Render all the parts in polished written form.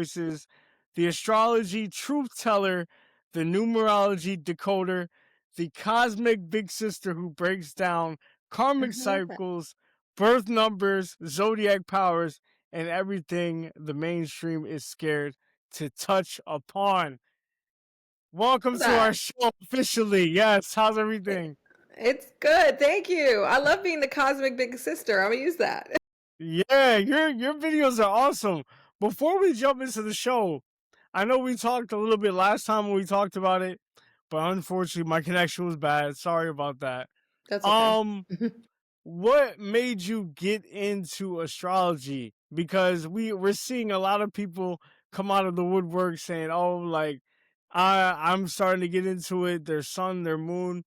voices, the astrology truth teller, the numerology decoder, the cosmic big sister who breaks down karmic I love that. cycles, birth numbers, zodiac powers, and everything the mainstream is scared to touch upon. Welcome to our That. show officially. Yes, how's everything? It's good. Thank you. I love being the cosmic big sister. I'm gonna use that. Yeah, your videos are awesome. Before we jump into the show, I know we talked a little bit last time when we talked about it, but unfortunately my connection was bad. Sorry about that. That's okay. Um, what made you get into astrology? Because we're seeing a lot of people come out of the woodwork saying, "Oh, like I'm starting to get into it. Their sun, their moon."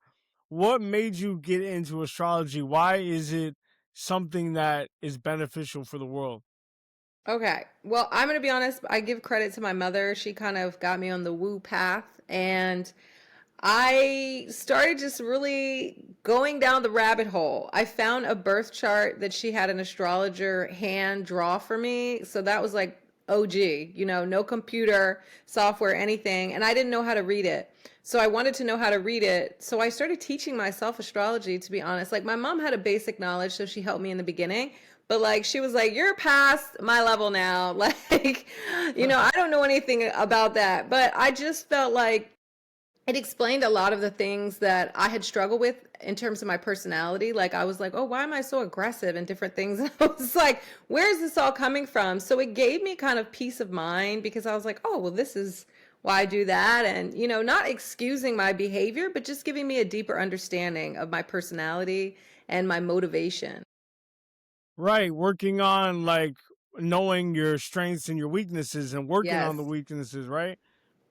What made you get into astrology? Why is it something that is beneficial for the world? Okay. Well, I'm going to be honest. I give credit to my mother. She kind of got me on the woo path. And I started just really going down the rabbit hole. I found a birth chart that she had an astrologer hand draw for me. So that was like OG, no computer software, anything. And I didn't know how to read it. So I wanted to know how to read it. So I started teaching myself astrology, to be honest. Like my mom had a basic knowledge, so she helped me in the beginning. But like she was like, "You're past my level now." Like, I don't know anything about that. But I just felt like it explained a lot of the things that I had struggled with in terms of my personality. Like I was like, oh, why am I so aggressive and different things? And I was like, where is this all coming from? So it gave me kind of peace of mind because I was like, oh, well, this is why I do that. And, not excusing my behavior, but just giving me a deeper understanding of my personality and my motivation. Right, working on like knowing your strengths and your weaknesses and working on the Yes. weaknesses, right?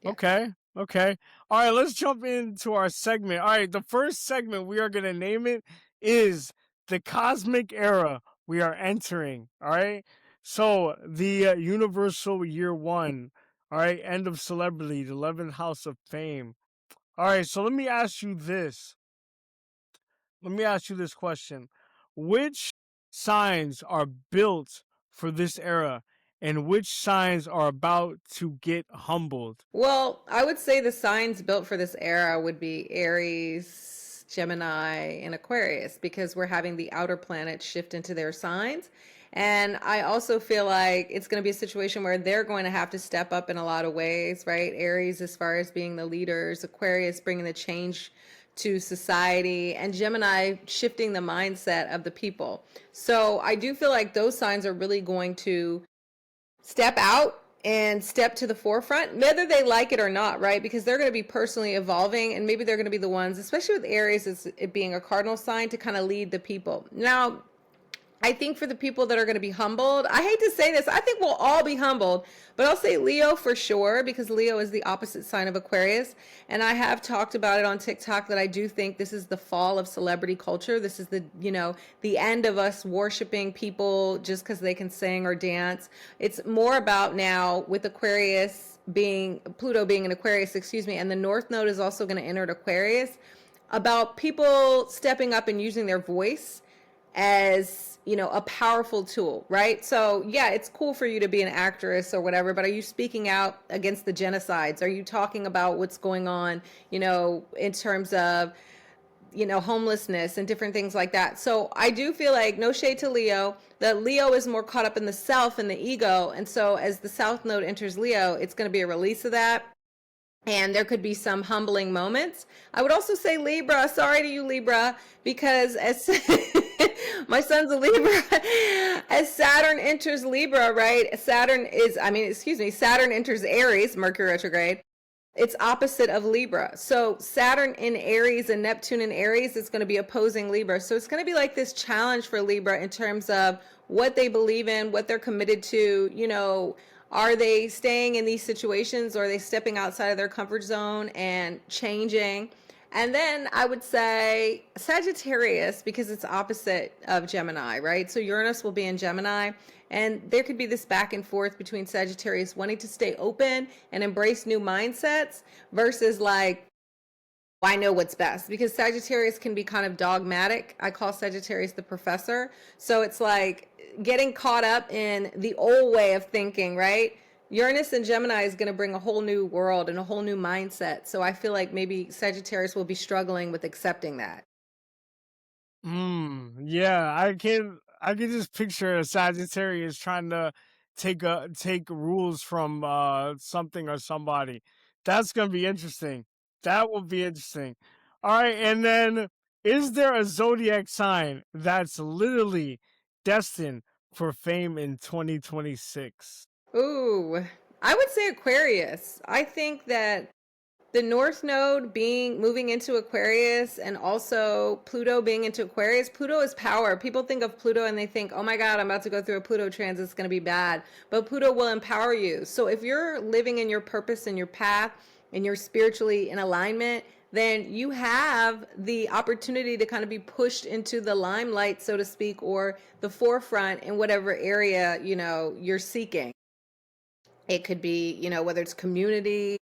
Yes. Okay. Okay. All right, let's jump into our segment. All right, the first segment we are going to name it is the cosmic era we are entering, all right? So, the universal year 1, all right, end of celebrity, the 11th house of fame. All right, so let me ask you this. Let me ask you this question. Which signs are built for this era and which signs are about to get humbled? Well, I would say the signs built for this era would be Aries, Gemini, and Aquarius because we're having the outer planets shift into their signs. And I also feel like it's going to be a situation where they're going to have to step up in a lot of ways, right? Aries, as far as being the leaders, Aquarius, bringing the change to society, and Gemini, shifting the mindset of the people. So I do feel like those signs are really going to step out and step to the forefront, whether they like it or not, right? Because they're going to be personally evolving, and maybe they're going to be the ones, especially with Aries, as it being a cardinal sign, to kind of lead the people. Now, I think for the people that are going to be humbled, I hate to say this, I think we'll all be humbled, but I'll say Leo for sure because Leo is the opposite sign of Aquarius. And I have talked about it on TikTok that I do think this is the fall of celebrity culture. This is the end of us worshiping people just because they can sing or dance. It's more about now with Pluto being an Aquarius, excuse me, and the North Node is also going to enter Aquarius, about people stepping up and using their voice as a powerful tool, right? So yeah, it's cool for you to be an actress or whatever, but are you speaking out against the genocides? Are you talking about what's going on, in terms of homelessness and different things like that? So I do feel like, no shade to Leo, that Leo is more caught up in the self and the ego, and so as the South Node enters Leo, it's going to be a release of that, and there could be some humbling moments. I would also say Libra. Sorry to you, Libra, because as my son's a Libra, as Saturn enters Libra, right? Saturn enters Aries, Mercury retrograde. It's opposite of Libra. So Saturn in Aries and Neptune in Aries is going to be opposing Libra. So it's going to be like this challenge for Libra in terms of what they believe in, what they're committed to, are they staying in these situations or are they stepping outside of their comfort zone and changing? And then I would say Sagittarius, because it's opposite of Gemini, right? So Uranus will be in Gemini, and there could be this back and forth between Sagittarius wanting to stay open and embrace new mindsets versus like, I know what's best, because Sagittarius can be kind of dogmatic. I call Sagittarius the professor. So it's like getting caught up in the old way of thinking, right? Uranus and Gemini is going to bring a whole new world and a whole new mindset. So I feel like maybe Sagittarius will be struggling with accepting that. Yeah, I can just picture a Sagittarius trying to take rules from something or somebody. That's gonna be interesting. That will be interesting. All right, and then is there a zodiac sign that's literally destined for fame in 2026? Ooh, I would say Aquarius. I think that the North Node being moving into Aquarius and also Pluto being into Aquarius, Pluto is power. People think of Pluto and they think, oh my God, I'm about to go through a Pluto transit, it's going to be bad. But Pluto will empower you. So if you're living in your purpose and your path and you're spiritually in alignment, then you have the opportunity to kind of be pushed into the limelight, so to speak, or the forefront in whatever area, you're seeking. It could be, whether it's community,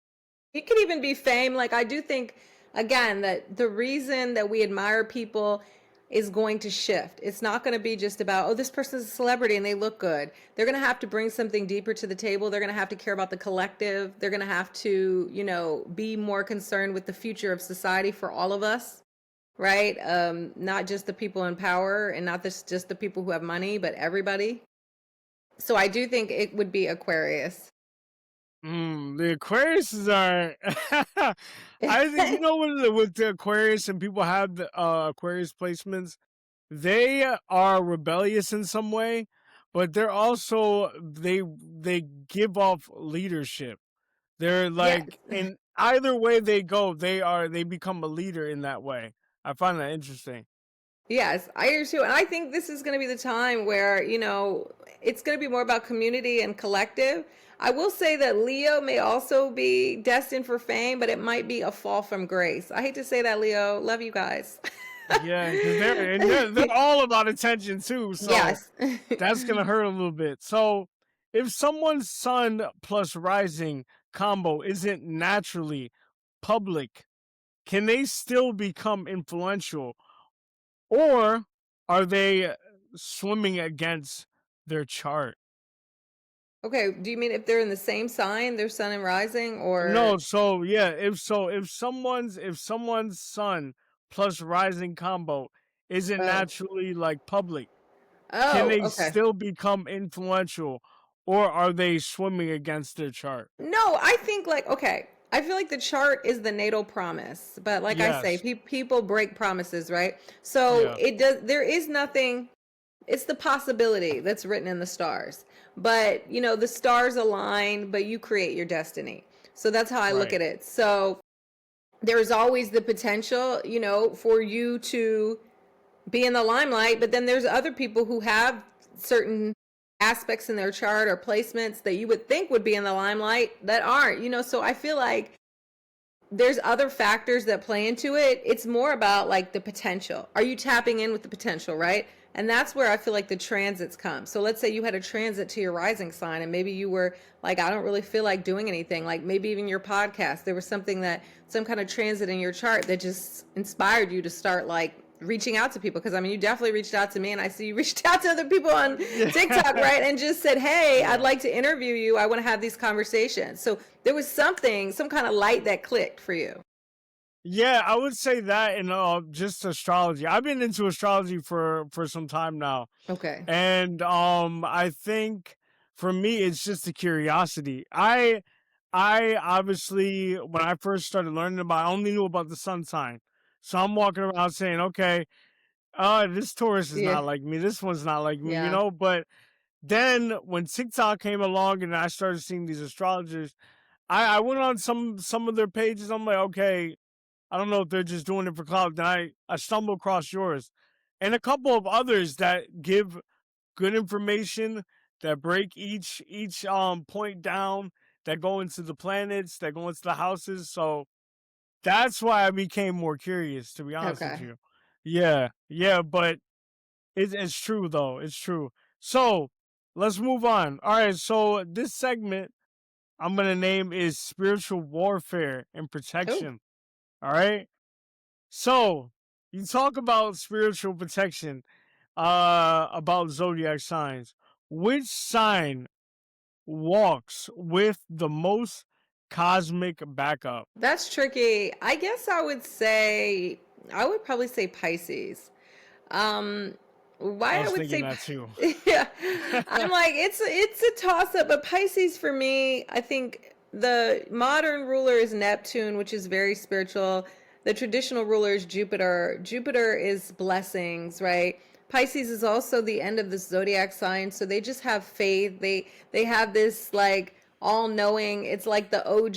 it could even be fame. Like, I do think, again, that the reason that we admire people is going to shift. It's not going to be just about, oh, this person's a celebrity and they look good. They're going to have to bring something deeper to the table. They're going to have to care about the collective. They're going to have to, be more concerned with the future of society for all of us, right? Not just the people in power and not just the people who have money, but everybody. So I do think it would be Aquarius. The Aquariuses are. I think you know with the Aquarius and people have the Aquarius placements. They are rebellious in some way, but they're also they give off leadership. They're Yes. like in either way they go, they become a leader in that way. I find that interesting. Yes, I do too. And I think this is going to be the time where, it's going to be more about community and collective. I will say that Leo may also be destined for fame, but it might be a fall from grace. I hate to say that, Leo. Love you guys. Yeah, because they're all about attention too. So Yes. that's gonna hurt a little bit. So if someone's sun plus rising combo isn't naturally public, can they still become influential, or are they swimming against their chart? Okay. Do you mean if they're in the same sign, their sun and rising, or? No, so yeah, if someone's sun plus rising combo isn't Oh. naturally like public, can Oh, they okay. still become influential, or are they swimming against their chart? No, I think like okay. I feel like the chart is the natal promise, but like I say, Yes. people break promises, right? So Yeah. it does. There is nothing. It's the possibility that's written in the stars, but the stars align, but you create your destiny. So that's how I look Right. at it. So there's always the potential, for you to be in the limelight, but then there's other people who have certain aspects in their chart or placements that you would think would be in the limelight that aren't, so I feel like there's other factors that play into it. It's more about like the potential. Are you tapping in with the potential, right? And that's where I feel like the transits come. So let's say you had a transit to your rising sign and maybe you were like, I don't really feel like doing anything. Like maybe even your podcast, there was some kind of transit in your chart that just inspired you to start like reaching out to people. Because I mean, you definitely reached out to me and I see you reached out to other people on TikTok, Yeah. right? And just said, hey, I'd Yeah. like to interview you. I want to have these conversations. So there was some kind of light that clicked for you. Yeah, I would say that in just astrology. I've been into astrology for some time now. Okay. And I think for me it's just a curiosity. I obviously when I first started learning about I only knew about the sun sign. So I'm walking around saying, okay, this Taurus is Yeah. not like me. This one's not like me, Yeah. but then when TikTok came along and I started seeing these astrologers, I went on some of their pages. I'm like, okay, I don't know if they're just doing it for clout. Then I stumbled across yours and a couple of others that give good information, that break each point down, that go into the planets, that go into the houses. So that's why I became more curious, to be honest with Okay. you. Yeah, yeah, but it's true though. It's true. So let's move on. All right, so this segment I'm gonna name is spiritual warfare and Oh. protection. All right. So you talk about spiritual protection, about zodiac signs. Which sign walks with the most cosmic backup? That's tricky. I guess I would probably say Pisces. Um, I why I was would thinking say, that too. yeah, I'm like it's a toss up, but Pisces for me, I think the modern ruler is Neptune, which is very spiritual. The traditional ruler is Jupiter. Jupiter is blessings, right? Pisces is also the end of the zodiac sign, so they just have faith. They have this like all knowing. It's like the OG,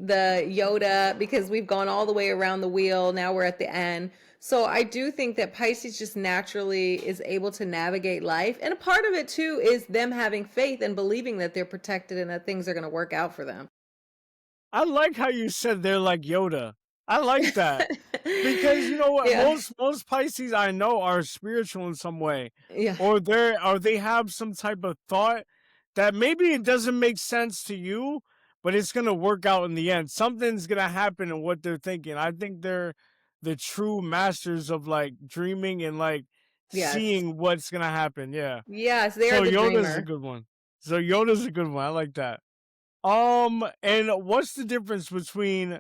the Yoda, because we've gone all the way around the wheel. Now we're at the end. So I do think that Pisces just naturally is able to navigate life. And a part of it too is them having faith and believing that they're protected and that things are going to work out for them. I like how you said they're like Yoda. I like that. Because you know what, Yeah. most Pisces I know are spiritual in some way, Yeah. or they have some type of thought that maybe it doesn't make sense to you, but it's gonna work out in the end. Something's gonna happen in what they're thinking. I think they're the true masters of like dreaming and like Yes. seeing what's gonna happen. Yeah. Yes, they are So the Yoda's a dreamer. good one. So Yoda's a good one. I like that. And what's the difference between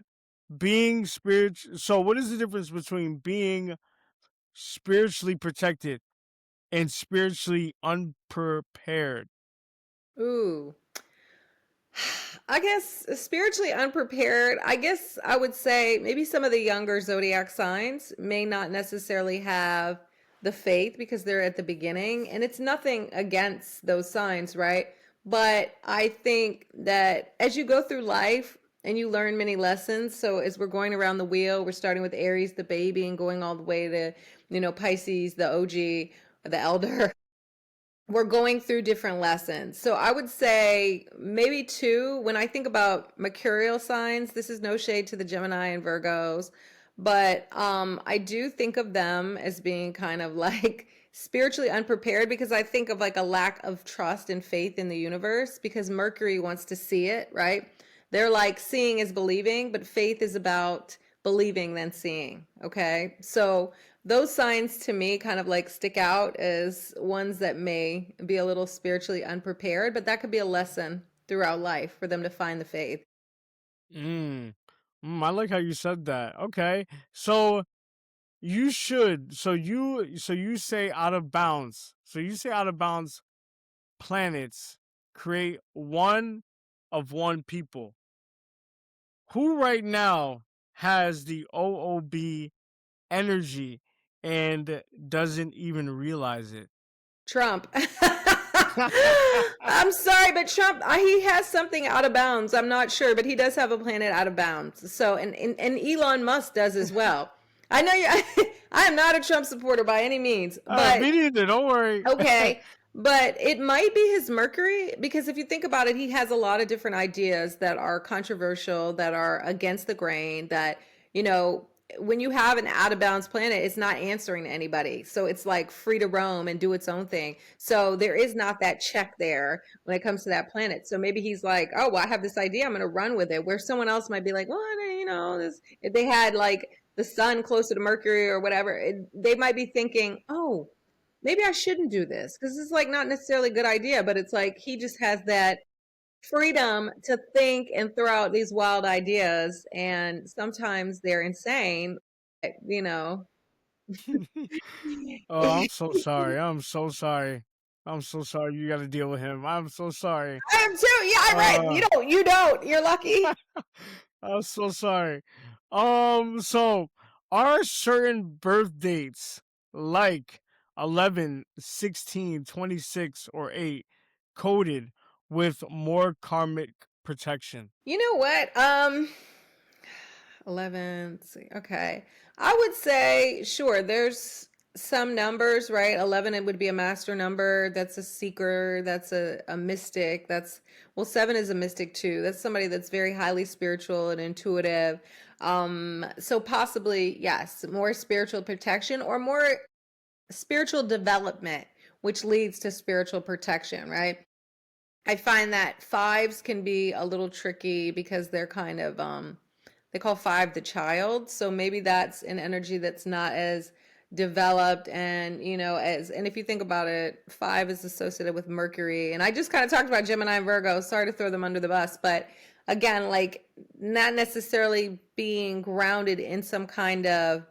being spiritual? So, what is the difference between being spiritually protected and spiritually unprepared? Ooh. I guess spiritually unprepared. I guess I would say maybe some of the younger zodiac signs may not necessarily have the faith because they're at the beginning, and it's nothing against those signs, right? But I think that as you go through life and you learn many lessons, so as we're going around the wheel, we're starting with Aries, the baby, and going all the way to, Pisces, the OG, the elder. We're going through different lessons. So I would say maybe two. When I think about mercurial signs, this is no shade to the Gemini and Virgos, but I do think of them as being kind of like spiritually unprepared because I think of like a lack of trust and faith in the universe because Mercury wants to see it, right? They're like seeing is believing, but faith is about believing than seeing. Okay. So those signs to me kind of like stick out as ones that may be a little spiritually unprepared, but that could be a lesson throughout life for them to find the faith. Mm. I like how you said that. Okay, so you should. So you say out of bounds. So you say out of bounds planets create one of one people. Who right now has the OOB energy and doesn't even realize it? Trump. I'm sorry, but Trump, he has something out of bounds. I'm not sure, but he does have a planet out of bounds. So, and Elon Musk does as well. I know you, I am not a Trump supporter by any means, but Me neither. Don't worry. okay, but it might be his Mercury because if you think about it, he has a lot of different ideas that are controversial, that are against the grain, that, you know, when you have an out of bounds planet, it's not answering to anybody. So it's like free to roam and do its own thing. So there is not that check there when it comes to that planet. So maybe he's like, oh, well, I have this idea. I'm going to run with it. Where someone else might be like, well, this, if they had like the sun closer to Mercury or whatever, they might be thinking, oh, maybe I shouldn't do this because it's like not necessarily a good idea, but it's like he just has that freedom to think and throw out these wild ideas. And sometimes they're insane, you know. Oh, I'm so sorry. I'm so sorry. I'm so sorry. You got to deal with him. I'm so sorry. I am too. Yeah, I'm right. Uh, You don't. You're lucky. I'm so sorry. So are certain birth dates like 11, 16, 26, or 8 coded with more karmic protection? You know what? 11, let's see. Okay. I would say, sure, there's some numbers, right? 11, it would be a master number. That's a seeker. That's a mystic. Well, 7 is a mystic too. That's somebody that's very highly spiritual and intuitive. So possibly, yes, more spiritual protection or more spiritual development, which leads to spiritual protection, right? I find that fives can be a little tricky because they're kind of they call 5 the child. So maybe that's an energy that's not as developed. And and if you think about it, 5 is associated with Mercury, and I just kind of talked about Gemini and Virgo. Sorry to throw them under the bus, but again, like, not necessarily being grounded in some kind of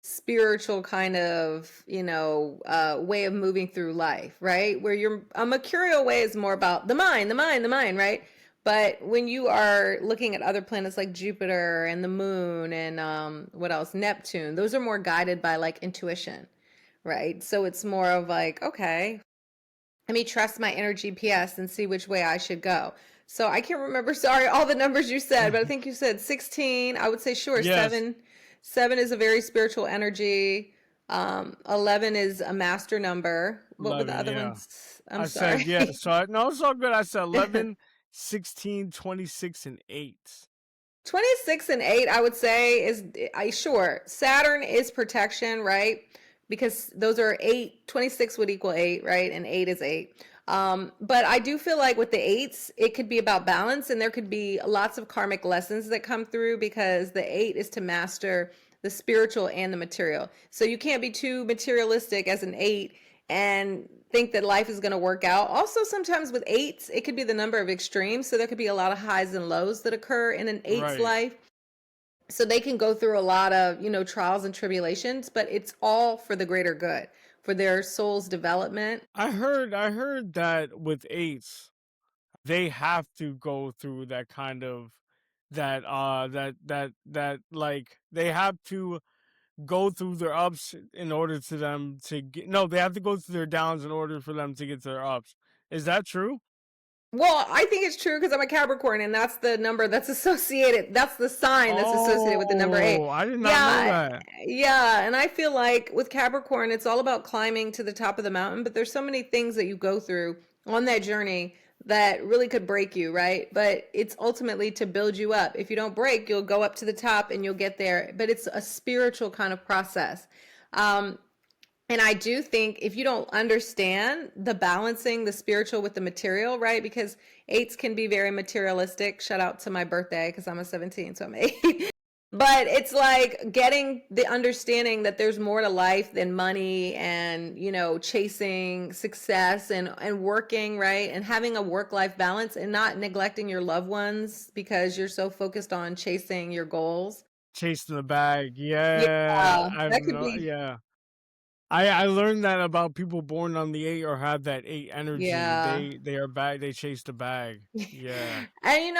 spiritual kind of way of moving through life, right? Where your a mercurial way is more about the mind, right? But when you are looking at other planets like Jupiter and the moon and what else, Neptune, those are more guided by like intuition, right? So it's more of like, okay, let me trust my inner GPS and see which way I should go. So I can't remember, sorry, all the numbers you said, but I think you said 16. I would say sure, Yes. 7 is a very spiritual energy. 11 is a master number. What were the 11, other yeah. ones? I'm I said, yeah. sorry. So, no, it's all good. I said 11, 16, 26, and 8. 26 and 8, I would say, is I sure. Saturn is protection, right? Because those are 8, 26 would equal 8, right? And 8 is 8. But I do feel like with the 8s, it could be about balance, and there could be lots of karmic lessons that come through, because the 8 is to master the spiritual and the material. So you can't be too materialistic as an 8 and think that life is going to work out. Also, sometimes with 8s, it could be the number of extremes. So there could be a lot of highs and lows that occur in an 8's Right. life. So they can go through a lot of, trials and tribulations, but it's all for the greater good, for their soul's development. I heard that with 8s, they have to go through that kind of that like they have to go through their ups in order to them to get no, they have to go through their downs in order for them to get to their ups. Is that true? Well, I think it's true because I'm a Capricorn, and that's the number that's associated. That's the sign that's associated with the number 8. Oh, I did not know Yeah, that. yeah. And I feel like with Capricorn, it's all about climbing to the top of the mountain, but there's so many things that you go through on that journey that really could break you, right? But it's ultimately to build you up. If you don't break, you'll go up to the top and you'll get there. But it's a spiritual kind of process. Um, and I do think if you don't understand the balancing the spiritual with the material, right? Because 8s can be very materialistic. Shout out to my birthday because I'm a 17, so I'm 8. But it's like getting the understanding that there's more to life than money and, chasing success and working, right? And having a work-life balance and not neglecting your loved ones because you're so focused on chasing your goals. Chasing the bag. Yeah, Yeah, I've that could no. be, Yeah. I learned that about people born on the 8 or have that 8 energy. yeah. They are bag. They chase the bag. Yeah. And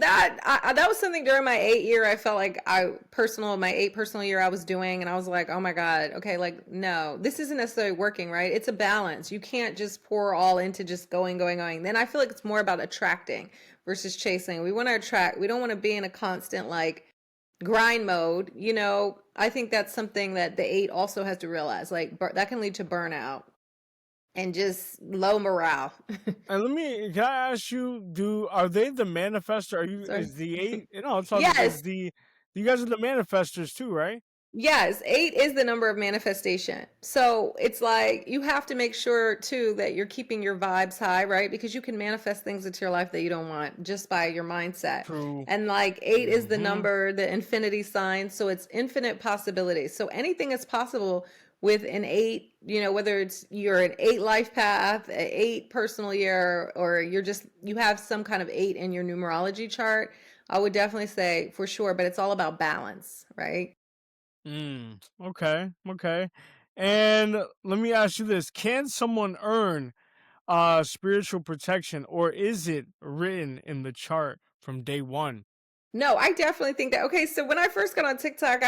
that was something during my 8 year. I felt like my 8 personal year I was doing, and I was like, oh my God, okay, like no, this isn't necessarily working, right? It's a balance. You can't just pour all into just going. Then I feel like it's more about attracting versus chasing. We want to attract. We don't want to be in a constant like grind mode. I think that's something that the 8 also has to realize. Like that can lead to burnout and just low morale. And can I ask you, are they the manifester? Sorry. Is the 8, it's all good. Yes. You guys are the manifestors too, right? Yes, 8 is the number of manifestation. So it's like you have to make sure too that you're keeping your vibes high, right? Because you can manifest things into your life that you don't want just by your mindset. True. And like 8 is the Hmm. number, the infinity sign. So it's infinite possibilities. So anything is possible with an 8, whether it's you're an 8 life path, an 8 personal year, or you have some kind of 8 in your numerology chart. I would definitely say for sure, but it's all about balance, right? Okay. Okay. And let me ask you this: can someone earn spiritual protection, or is it written in the chart from day one? No, I definitely think that. Okay, so when I first got on TikTok,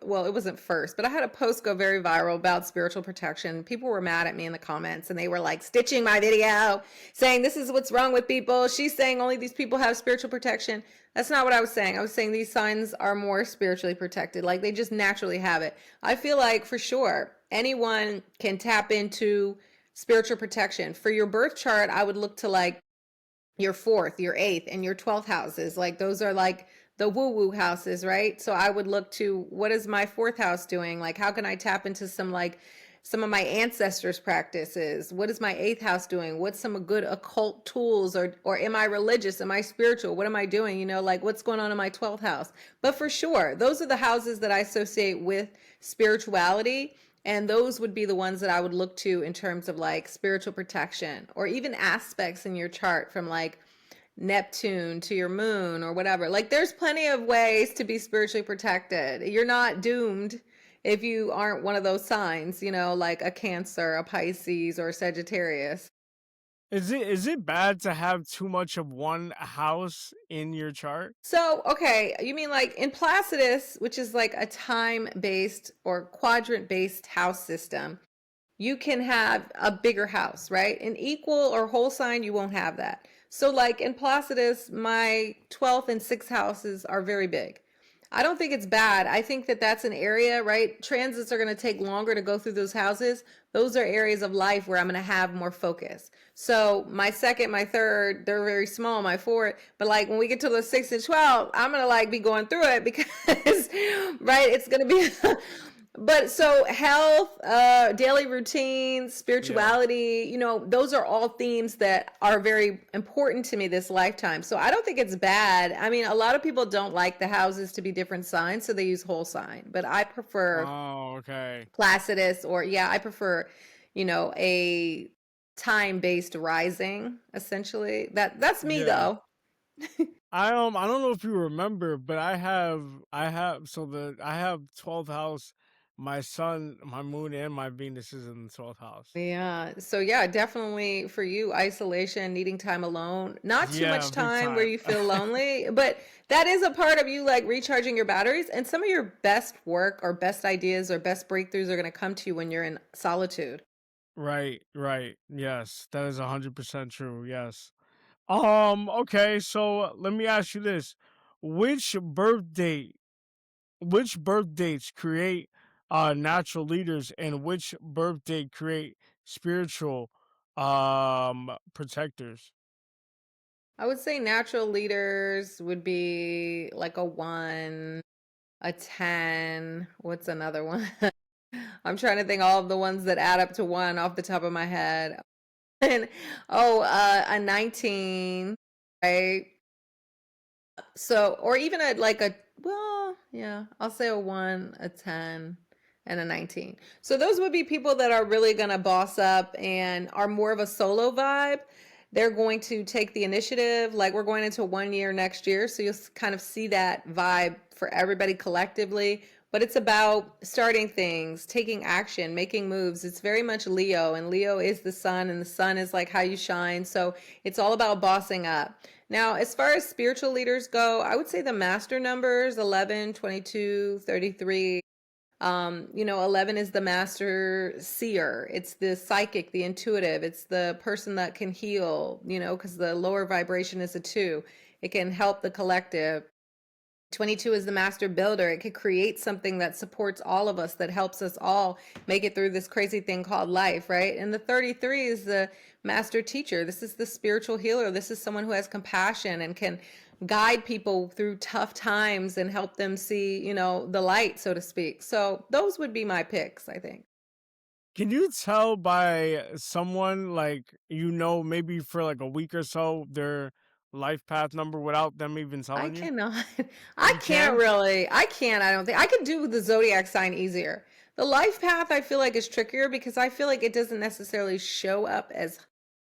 well, it wasn't first, but I had a post go very viral about spiritual protection. People were mad at me in the comments and they were like stitching my video, saying this is what's wrong with people. She's saying only these people have spiritual protection. That's not what I was saying. I was saying these signs are more spiritually protected. Like they just naturally have it. I feel like for sure anyone can tap into spiritual protection. For your birth chart, I would look to like your fourth, your eighth, and your 12th houses. Like those are like the woo woo houses, right? So I would look to what is my fourth house doing? Like, how can I tap into some of my ancestors' practices? What is my eighth house doing? What's some good occult tools? Or am I religious? Am I spiritual? What am I doing? Like what's going on in my 12th house? But for sure, those are the houses that I associate with spirituality. And those would be the ones that I would look to in terms of like spiritual protection or even aspects in your chart from like Neptune to your moon or whatever. Like there's plenty of ways to be spiritually protected. You're not doomed if you aren't one of those signs, like a Cancer, a Pisces, or a Sagittarius. Is it bad to have too much of one house in your chart? So, okay, you mean like in Placidus, which is like a time based or quadrant based house system, you can have a bigger house, right? In equal or whole sign, you won't have that. So, like in Placidus, my 12th and 6th houses are very big. I don't think it's bad. I think that that's an area, right? Transits are going to take longer to go through those houses. Those are areas of life where I'm going to have more focus. So my second, my third, they're very small. My fourth, but like when we get to the 6 and 12, I'm going to like be going through it because, right? It's going to be but so health, daily routines, Yeah. spirituality, those are all themes that are very important to me this lifetime. So I don't think it's bad. I mean, a lot of people don't like the houses to be different signs, so they use whole sign. But I prefer Oh, okay. Placidus, or yeah, I prefer, a time-based rising, essentially. That's me Yeah. though. I don't know if you remember, but I have 12th house. My sun, my moon, and my Venus is in the 12th house. Yeah. So yeah, definitely for you, isolation, needing time alone, not too Yeah, much big time where time. you feel lonely, but that is a part of you like recharging your batteries. And some of your best work or best ideas or best breakthroughs are going to come to you when you're in solitude. Right, right. Yes, that is 100% true. Yes. Okay, so let me ask you this. Which birth date, which birth dates create natural leaders and which birth date create spiritual protectors? I would say natural leaders would be like a 1, a 10. What's another one? I'm trying to think all of the ones that add up to 1 off the top of my head. And a 19, right? So, or even well, yeah, I'll say a 1, a 10, and a 19. So those would be people that are really going to boss up and are more of a solo vibe. They're going to take the initiative. Like we're going into 1 year next year. So you'll kind of see that vibe for everybody collectively. But it's about starting things, taking action, making moves. It's very much Leo, and Leo is the sun, and the sun is like how you shine. So it's all about bossing up. Now, as far as spiritual leaders go, I would say the master numbers 11, 22, 33. 11 is the master seer. It's the psychic, the intuitive. It's the person that can heal, because the lower vibration is a 2. It can help the collective. 22 is the master builder. It could create something that supports all of us, that helps us all make it through this crazy thing called life, right? And the 33 is the master teacher. This is the spiritual healer. This is someone who has compassion and can guide people through tough times and help them see, the light, so to speak. So those would be my picks, I think. Can you tell by someone like maybe for like a week or so their life path number without them even I telling you? cannot. I You can't can? really. I can't. I don't think I could do the zodiac sign easier. The life path I feel like is trickier because I feel like it doesn't necessarily show up as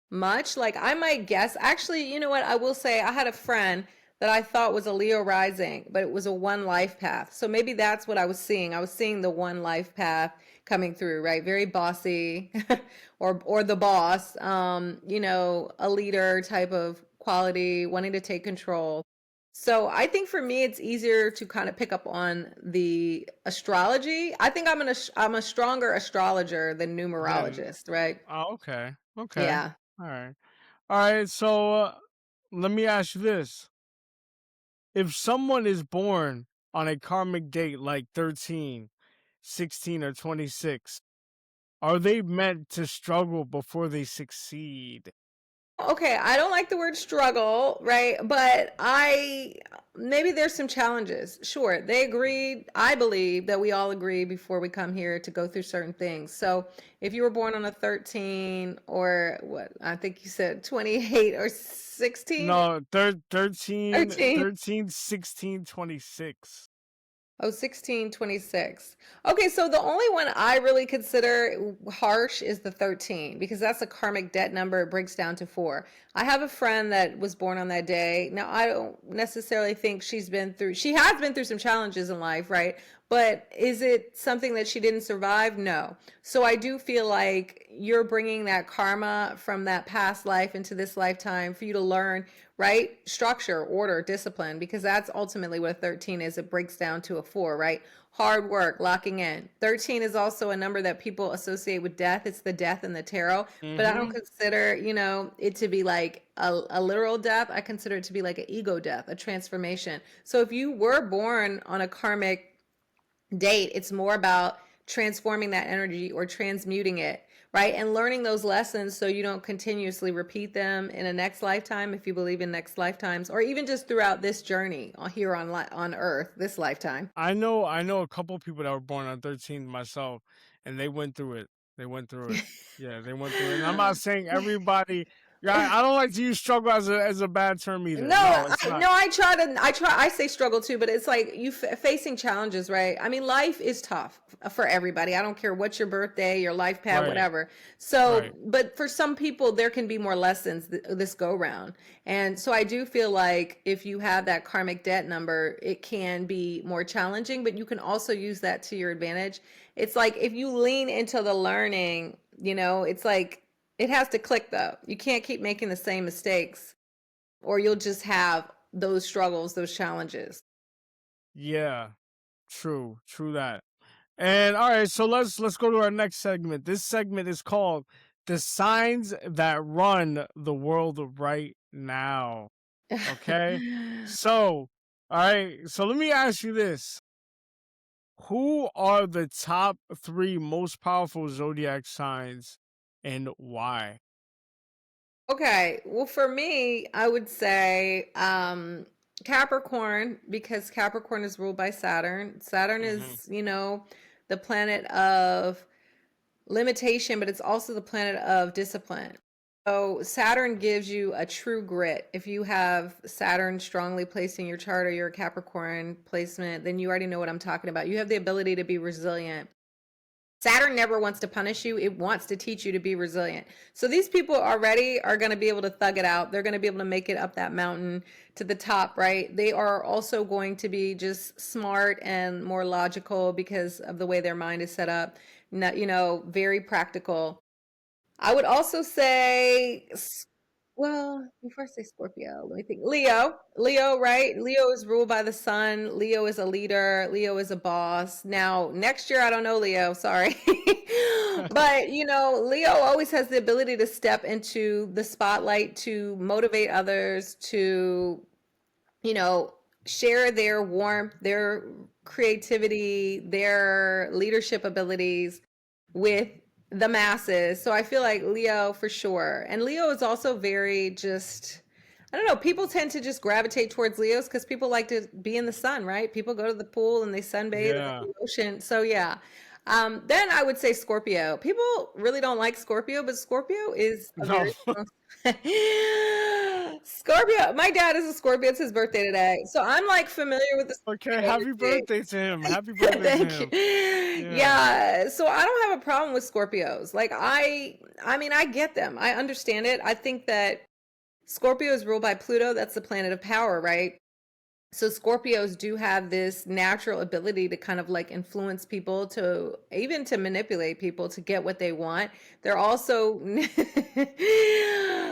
much. Like I might guess. Actually, you know what? I will say I had a friend that I thought was a Leo rising, but it was a one life path. So maybe that's what I was seeing. I was seeing the one life path coming through, right? Very bossy or the boss, a leader type of quality, wanting to take control. So I think for me, it's easier to kind of pick up on the astrology. I think I'm a stronger astrologer than Then numerologist, right? okay. Okay. Yeah. All right. All right. So let me ask you this. If someone is born on a karmic date like 13, 16, or 26, are they meant to struggle before they succeed? Okay, I don't like the word struggle, right? But I maybe there's some challenges. Sure, they agreed. I believe that we all agree before we come here to go through certain things. So if you were born on a 13 or what, I think you said 28 or 16, No, 13, 13. 13, 16, 26. Oh, 1626. Okay, so the only one I really consider harsh is the 13 because that's a karmic debt number. It breaks down to 4. I have a friend that was born on that day. Now, I don't necessarily think she has been through some challenges in life, right? But is it something that she didn't survive? No. So I do feel like you're bringing that karma from that past life into this lifetime for you to learn, right? Structure, order, discipline, because that's ultimately what a 13 is. It breaks down to a 4, right? Hard work, locking in. 13 is also a number that people associate with death. It's the death in the tarot, but I don't Mm-hmm. consider, it to be like a literal death. I consider it to be like an ego death, a transformation. So if you were born on a karmic date, it's more about transforming that energy or transmuting it, right? And learning those lessons so you don't continuously repeat them in a next lifetime, if you believe in next lifetimes, or even just throughout this journey here on earth, this lifetime. I know a couple people that were born on 13 myself, and they went through it. They went through it. Yeah, they went through it. And I'm not saying everybody. Yeah, I don't like to use struggle as a bad term either. No, No, it's I not. no, I say struggle too, but it's like facing challenges, right? I mean, life is tough for everybody. I don't care what's your birthday, your life path, Right, whatever. So, right. but for some people, there can be more lessons this go round. And so I do feel like if you have that karmic debt number, it can be more challenging, but you can also use that to your advantage. It's like if you lean into the learning, it's like it has to click though. You can't keep making the same mistakes or you'll just have those struggles, those challenges. Yeah, true that. And all right, so let's go to our next segment. This segment is called "The Signs That Run the World Right Now." Okay, so all right, so let me ask you this: who are the top three most powerful zodiac signs, and why? Okay, well, for me, I would say Capricorn, because Capricorn is ruled by Saturn. Saturn Hmm. is, the planet of limitation, but it's also the planet of discipline. So Saturn gives you a true grit. If you have Saturn strongly placed in your chart or your Capricorn placement, then you already know what I'm talking about. You have the ability to be resilient. Saturn never wants to punish you. It wants to teach you to be resilient. So these people already are going to be able to thug it out. They're going to be able to make it up that mountain to the top, right? They are also going to be just smart and more logical because of the way their mind is set up. Not, very practical. I would also say, well, before I say Scorpio, let me think. Leo. Leo, right? Leo is ruled by the sun. Leo is a leader. Leo is a boss. Now, next year, I don't know, Leo. Sorry. But, Leo always has the ability to step into the spotlight to motivate others, to, you know, share their warmth, their creativity, their leadership abilities with the masses. So I feel like Leo for sure. And Leo is also very just, I don't know, people tend to just gravitate towards Leos because people like to be in the sun, right? People go to the pool and they sunbathe in Yeah, the ocean. So yeah. Then I would say Scorpio. People really don't like Scorpio, but Scorpio is a no. very strong. Scorpio. My dad is a Scorpio. It's his birthday today. So I'm like familiar with the Okay, Scorpio happy energy. birthday to him. Happy birthday to Thank you. him. Yeah. Yeah, so I don't have a problem with Scorpios. Like I mean I get them. I understand it. I think that Scorpio is ruled by Pluto. That's the planet of power, right? So Scorpios do have this natural ability to kind of like influence people, to even to manipulate people to get what they want. They're also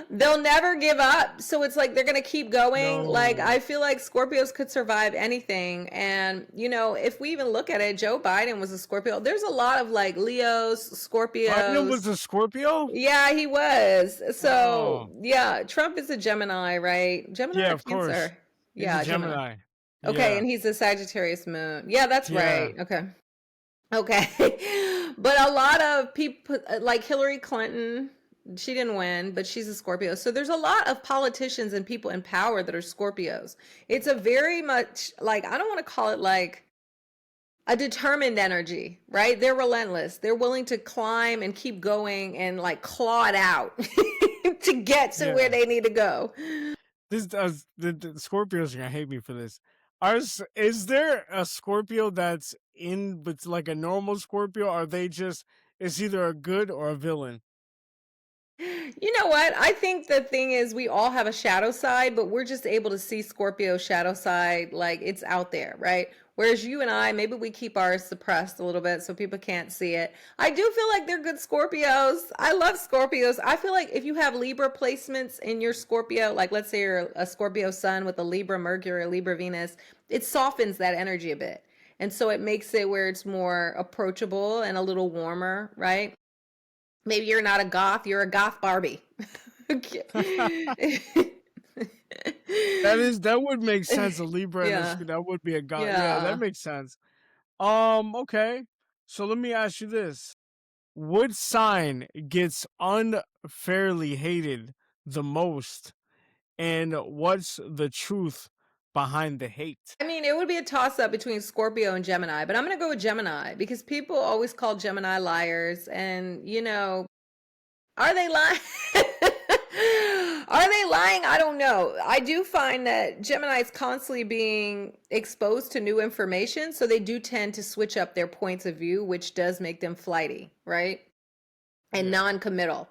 they'll never give up. So it's like they're going to keep going. Like No. I feel like Scorpios could survive anything. And if we even look at it, Joe Biden was a Scorpio. There's a lot of like Leos, Biden Scorpios. was a Scorpio? Yeah, he was. So, Oh. yeah, Trump is a Gemini, right? Gemini Yeah, or of course. Cancer? He's a Yeah, Gemini. Gemini. Okay, Yeah. and he's a Sagittarius moon. Yeah, that's Yeah. right. Okay. Okay. But a lot of people, like Hillary Clinton, she didn't win, but she's a Scorpio. So there's a lot of politicians and people in power that are Scorpios. It's a very much like, I don't want to call it like a determined energy, right? They're relentless. They're willing to climb and keep going and like claw it out to get to where Yeah. they need to go. This does the Scorpios are gonna hate me for this. Is there a Scorpio that's in, but like a normal Scorpio? Are they just, it's either a good or a villain? You know what? I think the thing is we all have a shadow side, but we're just able to see Scorpio's shadow side like it's out there, right? Whereas you and I, maybe we keep ours suppressed a little bit so people can't see it. I do feel like they're good Scorpios. I love Scorpios. I feel like if you have Libra placements in your Scorpio, like let's say you're a Scorpio sun with a Libra Mercury or Libra Venus, it softens that energy a bit. And so it makes it where it's more approachable and a little warmer, right? Maybe you're not a goth, you're a goth Barbie. That would make sense. A Libra and a Yeah. that would be a god. Yeah, that Yeah. makes sense. Okay. So let me ask you this: what sign gets unfairly hated the most, and what's the truth behind the hate? I mean, it would be a toss up between Scorpio and Gemini, but I'm going to go with Gemini because people always call Gemini liars. And, are they lying? Are they lying? I don't know. I do find that Gemini is constantly being exposed to new information. So they do tend to switch up their points of view, which does make them flighty, right? And Yeah. non committal.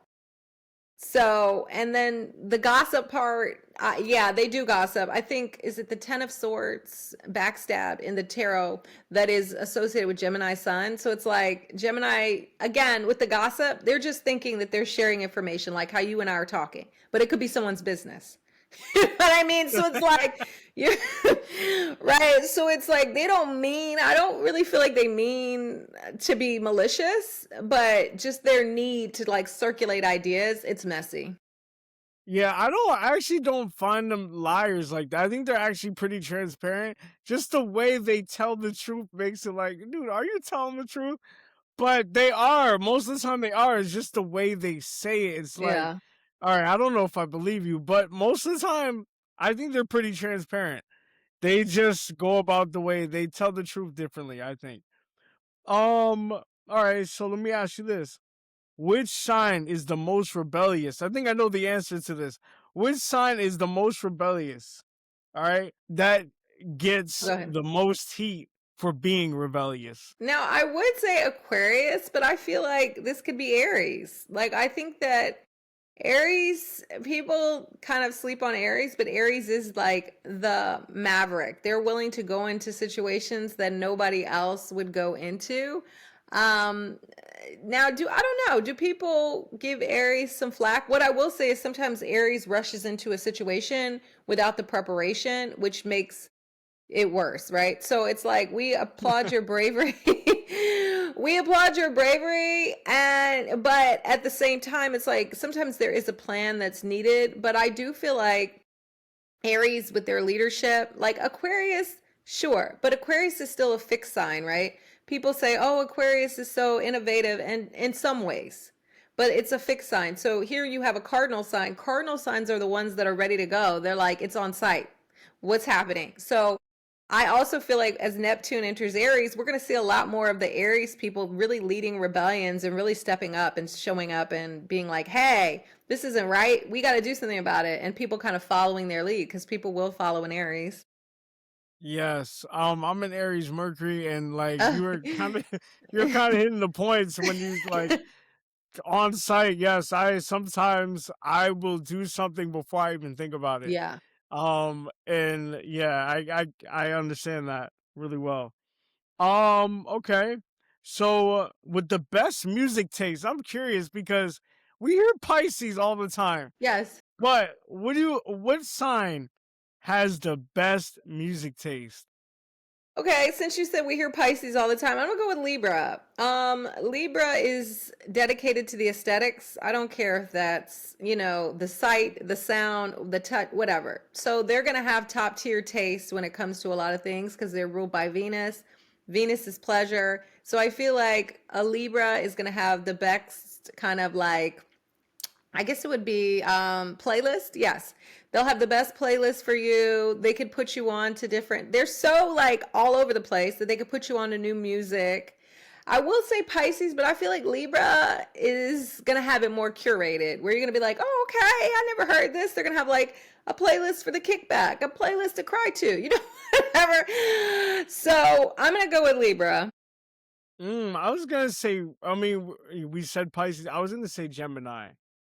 So, and then the gossip part, yeah, they do gossip. I think, is it the Ten of Swords backstab in the tarot that is associated with Gemini Sun? So it's like Gemini, again, with the gossip, they're just thinking that they're sharing information like how you and I are talking, but it could be someone's business. You know what I mean? So it's like, you right. So it's like they don't mean, I don't really feel like they mean to be malicious, but just their need to like circulate ideas, it's messy. Yeah, I actually don't find them liars like that. I think they're actually pretty transparent. Just the way they tell the truth makes it like, dude, are you telling the truth? But they are. Most of the time they are. It's just the way they say it. It's like, Yeah. all right, I don't know if I believe you, but most of the time I think they're pretty transparent. They just go about the way they tell the truth differently, I think. All right, so let me ask you this. Which sign is the most rebellious? I think I know the answer to this. Which sign is the most rebellious? All right, that gets Go ahead. the most heat for being rebellious. Now, I would say Aquarius, but I feel like this could be Aries. Like, I think that Aries, people kind of sleep on Aries, but Aries is like the maverick. They're willing to go into situations that nobody else would go into. Um, Now, I don't know, do people give Aries some flack? What I will say is sometimes Aries rushes into a situation without the preparation, which makes it worse, right? So it's like we applaud your bravery. We applaud your bravery, and but at the same time it's like sometimes there is a plan that's needed, but I do feel like Aries with their leadership, like Aquarius, sure, but Aquarius is still a fixed sign, right? People say, "Oh, Aquarius is so innovative," and in some ways, but it's a fixed sign. So here you have a cardinal sign. Cardinal signs are the ones that are ready to go. They're like, it's on site. What's happening? So I also feel like as Neptune enters Aries, we're going to see a lot more of the Aries people really leading rebellions and really stepping up and showing up and being like, hey, this isn't right. We got to do something about it. And people kind of following their lead because people will follow an Aries. Yes, I'm an Aries Mercury, and like Uh, you were kind of you're kind of hitting the points when you like on site. Yes, I sometimes I will do something before I even think about it. yeah. And yeah, I understand that really well. Okay. So with the best music taste, I'm curious because we hear Pisces all the time. Yes. But what sign has the best music taste? Okay, since you said we hear Pisces all the time, I'm gonna go with Libra. Libra is dedicated to the aesthetics. I don't care if that's, the sight, the sound, the touch, whatever. So they're gonna have top tier taste when it comes to a lot of things because they're ruled by Venus. Venus is pleasure. So I feel like a Libra is gonna have the best kind of like I guess it would be playlist. Yes. They'll have the best playlist for you. They could put you on to different, they're so like all over the place that they could put you on to new music. I will say Pisces, but I feel like Libra is going to have it more curated where you're going to be like, oh, okay, I never heard this. They're gonna have like a playlist for the kickback, a playlist to cry to, whatever. So I'm gonna go with Libra. I was gonna say. I mean, we said Pisces. I was gonna say Gemini.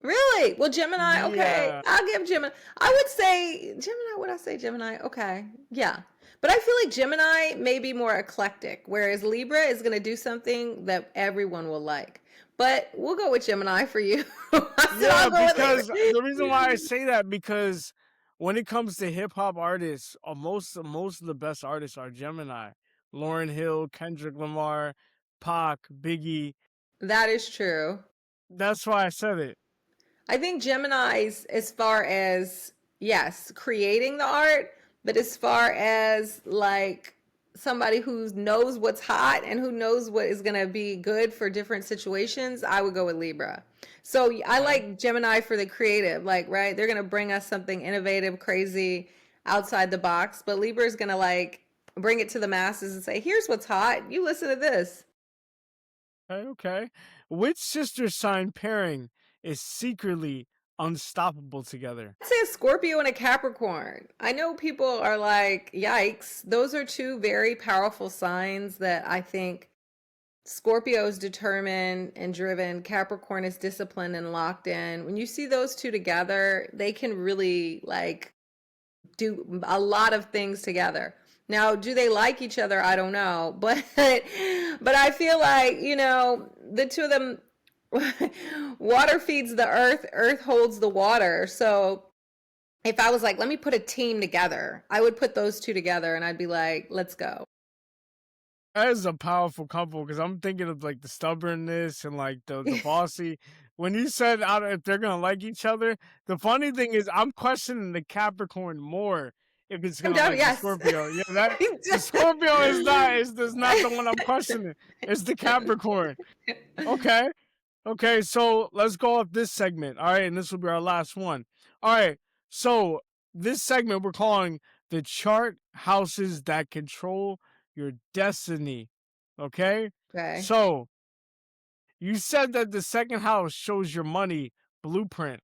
Really? Well, Gemini, okay. Yeah. I'll give Gemini. I would say Gemini, would I say Gemini? Okay. Yeah. But I feel like Gemini may be more eclectic, whereas Libra is going to do something that everyone will like. But we'll go with Gemini for you. I said Yeah, I'll go with because the reason why I Libra. say that, because when it comes to hip hop artists, most of the best artists are Gemini. Lauryn Hill, Kendrick Lamar, Pac, Biggie. That is true. That's why I said it. I think Gemini's, as far as, yes, creating the art, but as far as like somebody who knows what's hot and who knows what is going to be good for different situations, I would go with Libra. So I Okay. like Gemini for the creative, like, right? They're going to bring us something innovative, crazy, outside the box, but Libra is going to like bring it to the masses and say, here's what's hot. You listen to this. Okay, okay. Which sister sign pairing is secretly unstoppable together? I'd say a Scorpio and a Capricorn. I know people are like, yikes. Those are two very powerful signs that I think Scorpio is determined and driven. Capricorn is disciplined and locked in. When you see those two together, they can really like do a lot of things together. Now, do they like each other? I don't know, but I feel like, the two of them, water feeds the earth, earth holds the water. So if I was like, let me put a team together, I would put those two together and I'd be like, let's go. That is a powerful couple, because I'm thinking of like the stubbornness and like the bossy. When you said if they're gonna like each other, the funny thing is I'm questioning the Capricorn more if it's I'm gonna down. like the Yes. Scorpio. Yeah, that the Scorpio is not the one I'm questioning. It's the Capricorn. Okay. Okay, so let's go off this segment. All right, and this will be our last one. All right, so this segment we're calling the chart houses that control your destiny. Okay, Okay. so you said that the second house shows your money blueprint.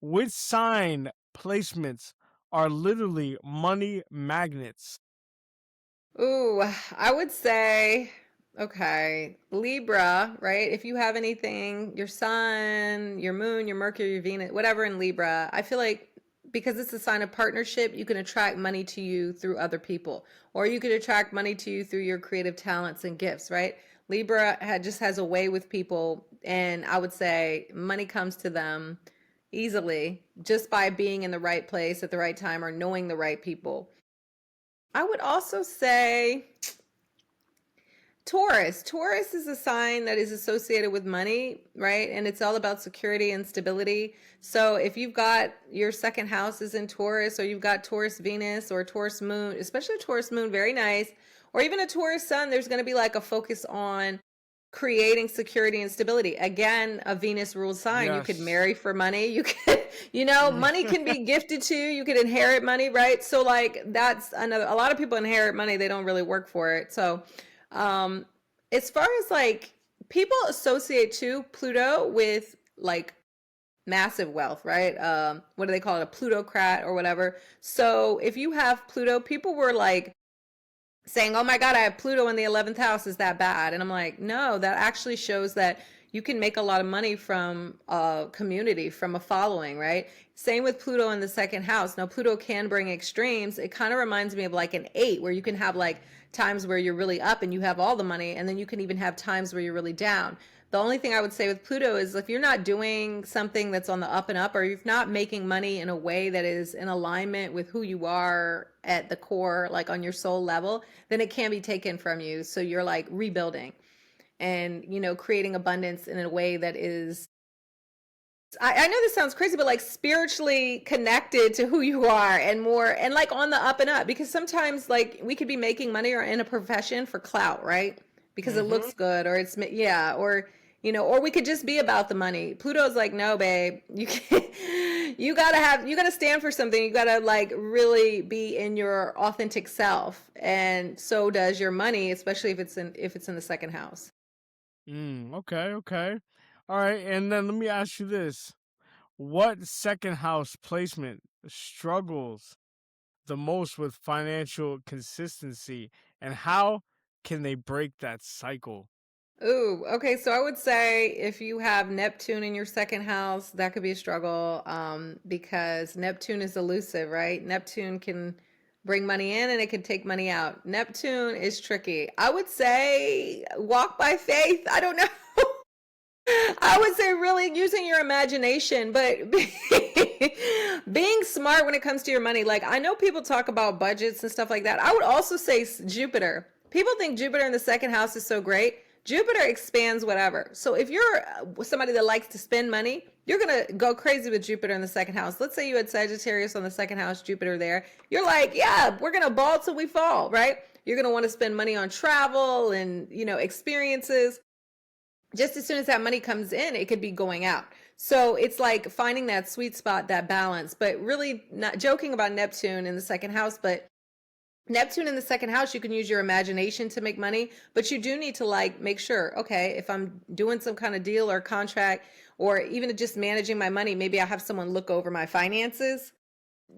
Which sign placements are literally money magnets? Ooh, I would say, okay, Libra, right? If you have anything, your sun, your moon, your Mercury, your Venus, whatever in Libra, I feel like because it's a sign of partnership, you can attract money to you through other people, or you could attract money to you through your creative talents and gifts, right? Libra just has a way with people, and I would say money comes to them easily just by being in the right place at the right time or knowing the right people. I would also say Taurus. Taurus is a sign that is associated with money, right? And it's all about security and stability. So if you've got your second house is in Taurus, or you've got Taurus Venus or Taurus Moon, especially Taurus Moon, very nice, or even a Taurus Sun, there's going to be like a focus on creating security and stability. Again, a Venus ruled sign. You could Yes. marry for money. You could, money can be gifted to you. You could inherit money, right? So like that's another, a lot of people inherit money. They don't really work for it. So, um, as far as like people associate too Pluto with like massive wealth, right? What do they call it? A plutocrat or whatever. So if you have Pluto, people were like, saying, oh my God, I have Pluto in the 11th house. Is that bad? And I'm like, no, that actually shows that you can make a lot of money from a community, from a following, right? Same with Pluto in the second house. Now, Pluto can bring extremes. It kind of reminds me of like an 8, where you can have like times where you're really up and you have all the money, and then you can even have times where you're really down. The only thing I would say with Pluto is if you're not doing something that's on the up and up, or you're not making money in a way that is in alignment with who you are at the core, like on your soul level, then it can be taken from you. So you're like rebuilding and, creating abundance in a way that is, I know this sounds crazy, but like spiritually connected to who you are and more, and like on the up and up, because sometimes like we could be making money or in a profession for clout, right? Because it Mm-hmm. looks good, or it's, yeah, or, or we could just be about the money. Pluto's like, no, babe, you can't, you gotta stand for something. You gotta like really be in your authentic self. And so does your money, especially if it's in the second house. Okay, okay. All right, and then let me ask you this. what second house placement struggles the most with financial consistency, and how can they break that cycle? Ooh, okay. So I would say if you have Neptune in your second house, that could be a struggle, because Neptune is elusive, right? Neptune can bring money in and it can take money out. Neptune is tricky. I would say walk by faith. I don't know. I would say really using your imagination, but being smart when it comes to your money. Like, I know people talk about budgets and stuff like that. I would also say Jupiter. People think Jupiter in the second house is so great. Jupiter expands whatever. So if you're somebody that likes to spend money, you're going to go crazy with Jupiter in the second house. Let's say you had Sagittarius on the second house, Jupiter there. You're like, yeah, we're going to ball till we fall, right? You're going to want to spend money on travel and, experiences. Just as soon as that money comes in, it could be going out. So it's like finding that sweet spot, that balance, but really not joking about Neptune in the second house. But Neptune in the second house, you can use your imagination to make money, but you do need to like make sure, okay, if I'm doing some kind of deal or contract, or even just managing my money, maybe I have someone look over my finances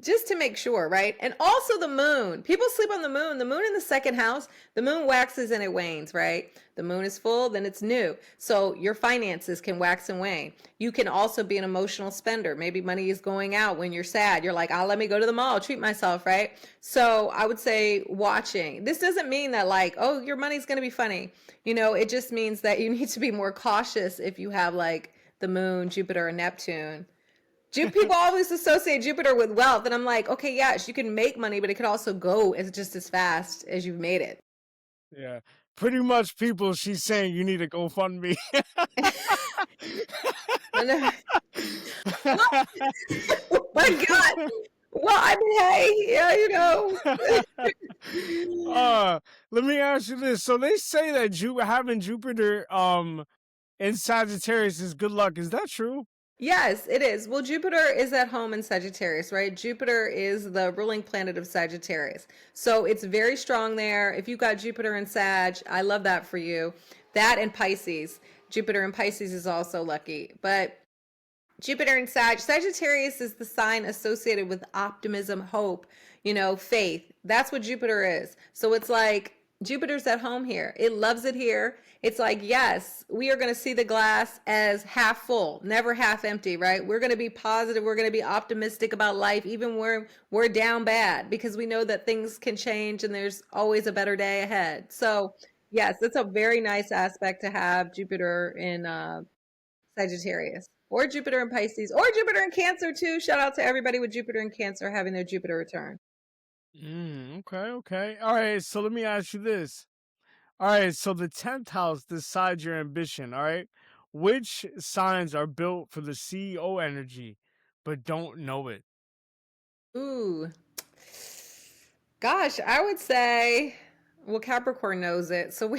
just to make sure, right? And also the moon. People sleep on the moon. The moon in the second house, the moon waxes and it wanes, right? The moon is full, then it's new. So your finances can wax and wane. You can also be an emotional spender. Maybe money is going out when you're sad. You're like, let me go to the mall, treat myself, right? So I would say watching. This doesn't mean that like, oh, your money's going to be funny. It just means that you need to be more cautious if you have like the moon, Jupiter, and Neptune. People always associate Jupiter with wealth, and I'm like, okay, yes, you can make money, but it could also go just as fast as you've made it. Yeah, pretty much. People, she's saying you need to GoFundMe. Oh my God. Well, I mean, hey, let me ask you this. So they say that having Jupiter in Sagittarius is good luck. Is that true? Yes, it is. Well, Jupiter is at home in Sagittarius, right? Jupiter is the ruling planet of Sagittarius. So it's very strong there. If you got Jupiter in Sag, I love that for you. That and Pisces. Jupiter in Pisces is also lucky. But Jupiter in Sagittarius is the sign associated with optimism, hope, faith. That's what Jupiter is. So it's like Jupiter's at home here. It loves it here. It's like, yes, we are going to see the glass as half full, never half empty, right? We're going to be positive. We're going to be optimistic about life, even when we're down bad, because we know that things can change and there's always a better day ahead. So yes, it's a very nice aspect to have Jupiter in Sagittarius, or Jupiter in Pisces, or Jupiter in Cancer too. Shout out to everybody with Jupiter in Cancer having their Jupiter return. Okay. All right, so let me ask you this. All right, so the 10th house decides your ambition, all right? Which signs are built for the CEO energy but don't know it? Ooh, gosh, I would say, well, Capricorn knows it. So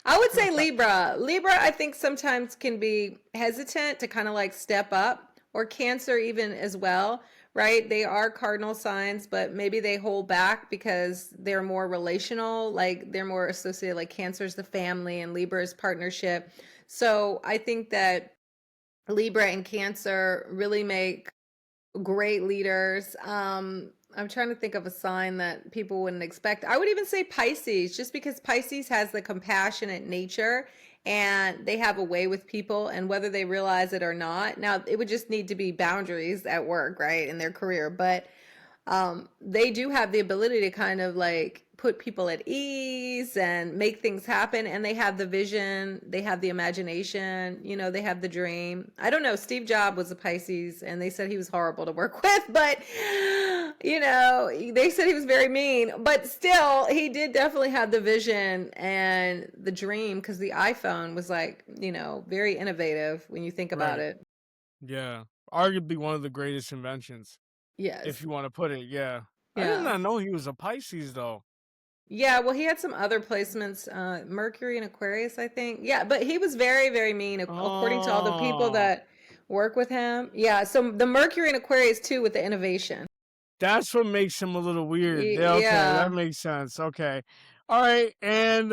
I would say Libra. Libra, I think sometimes can be hesitant to kind of like step up, or Cancer even as well, right? They are cardinal signs, but maybe they hold back because they're more relational, like they're more associated, like Cancer's the family and Libra is partnership. So I think that Libra and Cancer really make great leaders. I'm trying to think of a sign that people wouldn't expect. I would even say Pisces, just because Pisces has the compassionate nature and they have a way with people, and whether they realize it or not. Now, it would just need to be boundaries at work, right, in their career, but they do have the ability to kind of like put people at ease and make things happen. And they have the vision, they have the imagination, they have the dream. I don't know. Steve Jobs was a Pisces and they said he was horrible to work with, but they said he was very mean, but still he did definitely have the vision and the dream, because the iPhone was like, very innovative when you think about Right. it. Yeah. Arguably one of the greatest inventions, if Yes. you want to put it. Yeah. I did Yeah. not know he was a Pisces, though. Yeah, well, he had some other placements, Mercury and Aquarius, I think. Yeah, but he was very, very mean, according to all the people Oh, that work with him. Yeah, so the Mercury and Aquarius too with the innovation. that's what makes him a little weird. Yeah, okay, that Yeah. makes sense. Okay. All right. And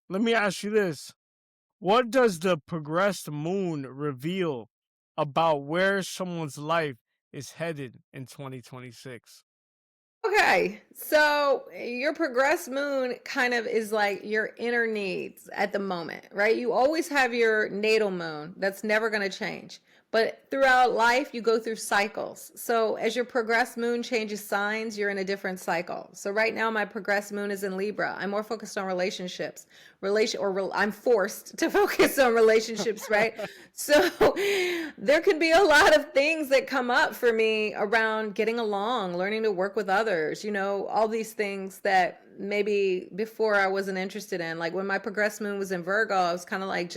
let me ask you this. What does the progressed moon reveal about where someone's life is headed in 2026. Okay, so your progressed moon kind of is like your inner needs at the moment, right? You always have your natal moon that's never going to change. But throughout life, you go through cycles. So as your progressed moon changes signs, you're in a different cycle. So right now, my progressed moon is in Libra. I'm more focused on relationships, I'm forced to focus on relationships, right? So there could be a lot of things that come up for me around getting along, learning to work with others, all these things that maybe before I wasn't interested in. Like when my progressed moon was in Virgo, I was kind of like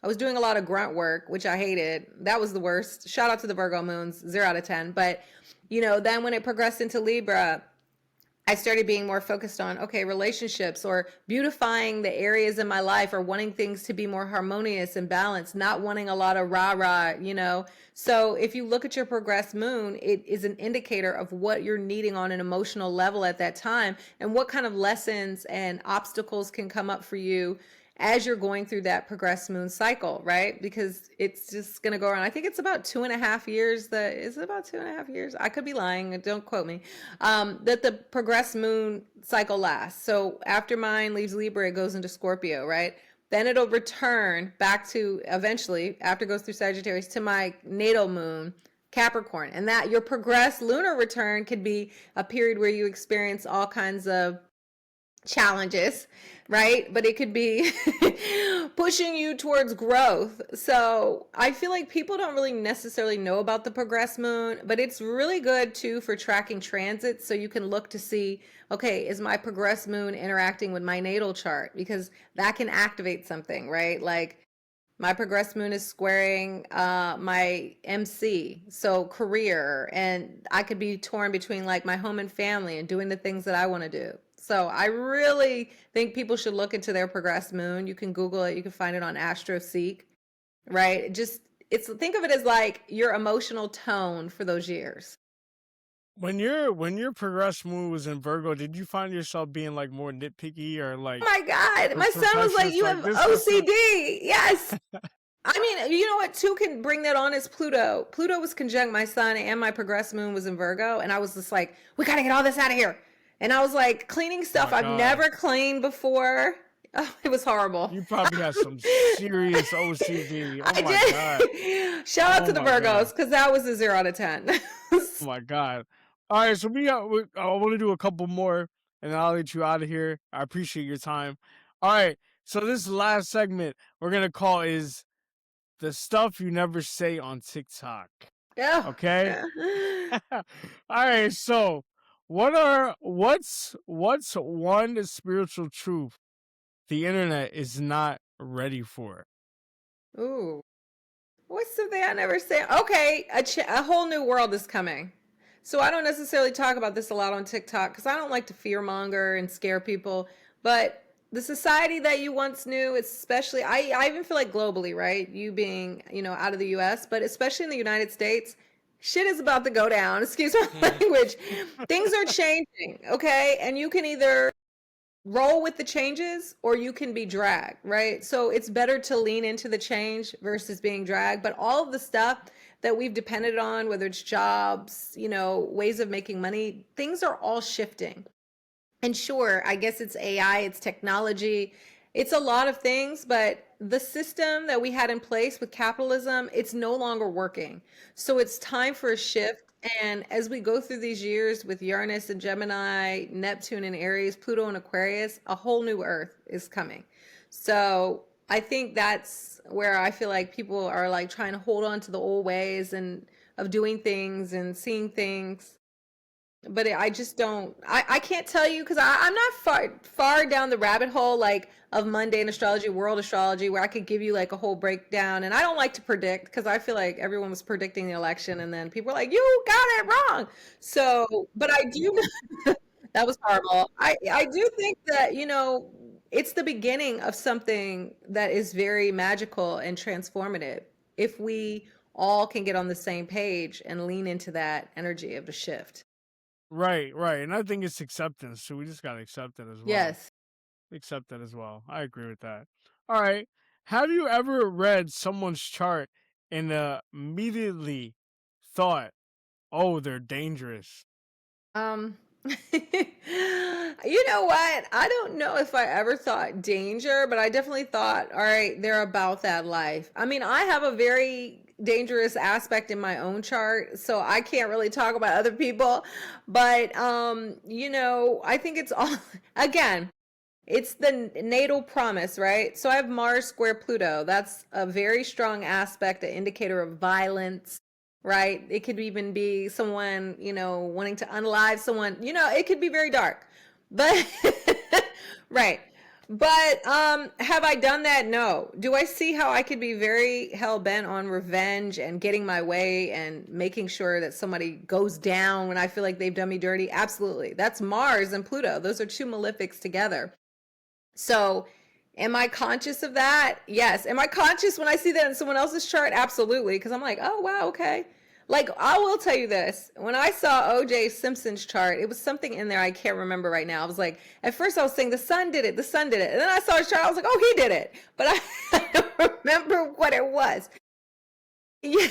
I was doing a lot of grunt work, which I hated. That was the worst. Shout out to the Virgo moons, 0 out of 10. But, then when it progressed into Libra, I started being more focused on, okay, relationships or beautifying the areas in my life or wanting things to be more harmonious and balanced, not wanting a lot of rah-rah. So if you look at your progressed moon, it is an indicator of what you're needing on an emotional level at that time and what kind of lessons and obstacles can come up for you as you're going through that progressed moon cycle, right? Because it's just going to go around. I think it's about 2.5 years. Is it about 2.5 years? I could be lying. Don't quote me. That the progressed moon cycle lasts. So after mine leaves Libra, it goes into Scorpio, right? Then it'll return back to eventually, after it goes through Sagittarius, to my natal moon, Capricorn. And that your progressed lunar return could be a period where you experience all kinds of challenges, right? But it could be pushing you towards growth. So I feel like people don't really necessarily know about the progressed moon, but it's really good too for tracking transits. So you can look to see, okay, is my progressed moon interacting with my natal chart? Because that can activate something, right? Like my progressed moon is squaring my MC, so career, and I could be torn between like my home and family and doing the things that I want to do. So I really think people should look into their progressed moon. You can Google it. You can find it on AstroSeek, right? Think of it as like your emotional tone for those years. When your progressed moon was in Virgo, did you find yourself being like more nitpicky or Oh like my God. My son was like, perfectionist? you Like have this has to. OCD. Yes. I mean, you know what, too, can bring that on is Pluto. Pluto was conjunct my sun and my progressed moon was in Virgo. And I was just like, we got to get all this out of here. And I was like cleaning Oh stuff my I've god, never cleaned before. Oh, it was horrible. you probably have some serious OCD. Oh I my god. did. Shout out Oh to the my god. Virgos because that was a 0 out of 10. Oh my god. All right, so I want to do a couple more, and I'll let you out of here. I appreciate your time. All right, so this last segment we're gonna call is the stuff you never say on TikTok. Oh. Okay. All right, so what's one spiritual truth the internet is not ready for? Ooh. What's something I never say? Okay, a whole new world is coming. So I don't necessarily talk about this a lot on TikTok because I don't like to fearmonger and scare people. But the society that you once knew, especially, I even feel like globally, right? You being, out of the US, but especially in the United States, shit is about to go down. Excuse my language. Things are changing, okay? And you can either roll with the changes or you can be dragged, right? So it's better to lean into the change versus being dragged. But all of the stuff that we've depended on, whether it's jobs, ways of making money, things are all shifting. And sure, I guess it's AI, it's technology, it's a lot of things, but the system that we had in place with capitalism, it's no longer working. So it's time for a shift. And as we go through these years with Uranus and Gemini, Neptune and Aries, Pluto and Aquarius, a whole new Earth is coming. So I think that's where I feel like people are like trying to hold on to the old ways and of doing things and seeing things, but I just don't. I can't tell you because I'm not far down the rabbit hole like of mundane astrology, world astrology, where I could give you like a whole breakdown. And I don't like to predict because I feel like everyone was predicting the election, and then people are like, "You got it wrong." So, but I do. That was horrible. I do think that it's the beginning of something that is very magical and transformative if we all can get on the same page and lean into that energy of the shift. Right, right. And I think it's acceptance. So we just got to accept it as well. Yes. Accept that as well. I agree with that. All right. Have you ever read someone's chart and immediately thought, "Oh, they're dangerous"? Um, you know what? I don't know if I ever thought danger, but I definitely thought, all right, they're about that life. I mean, I have a very dangerous aspect in my own chart, so I can't really talk about other people, but I think it's all again, it's the natal promise, right? So I have Mars square Pluto. That's a very strong aspect, an indicator of violence, right? It could even be someone, wanting to unalive someone. It could be very dark. But right. But have I done that? No. Do I see how I could be very hell bent on revenge and getting my way and making sure that somebody goes down when I feel like they've done me dirty? Absolutely. That's Mars and Pluto. Those are two malefics together. So, am I conscious of that? Yes. Am I conscious when I see that in someone else's chart? Absolutely. Because I'm like, oh, wow, okay. Like, I will tell you this. When I saw OJ Simpson's chart, it was something in there I can't remember right now. I was like, at first I was saying the sun did it, the sun did it. And then I saw his chart, I was like, oh, he did it. But I don't remember what it was. Yeah.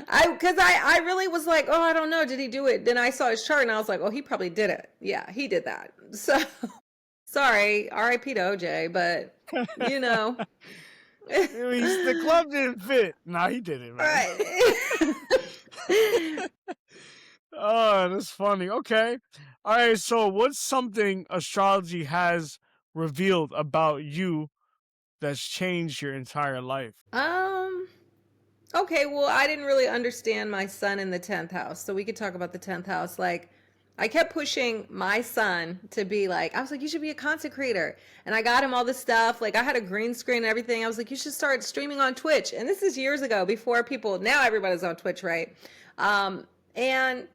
I really was like, oh, I don't know. Did he do it? Then I saw his chart and I was like, oh, he probably did it. Yeah, he did that. So sorry, R.I.P. to OJ, but you know. The club didn't fit. Nah, he did it, man. Right. Oh, that's funny. Okay. All right. So, what's something astrology has revealed about you that's changed your entire life? um Okay, well, I didn't really understand my son in the 10th house. So we could talk about the 10th house. Like, I kept pushing my son to be like, I was like, you should be a content creator. And I got him all this stuff. Like, I had a green screen and everything. I was like, you should start streaming on Twitch. And this is years ago before people, now everybody's on Twitch, right? And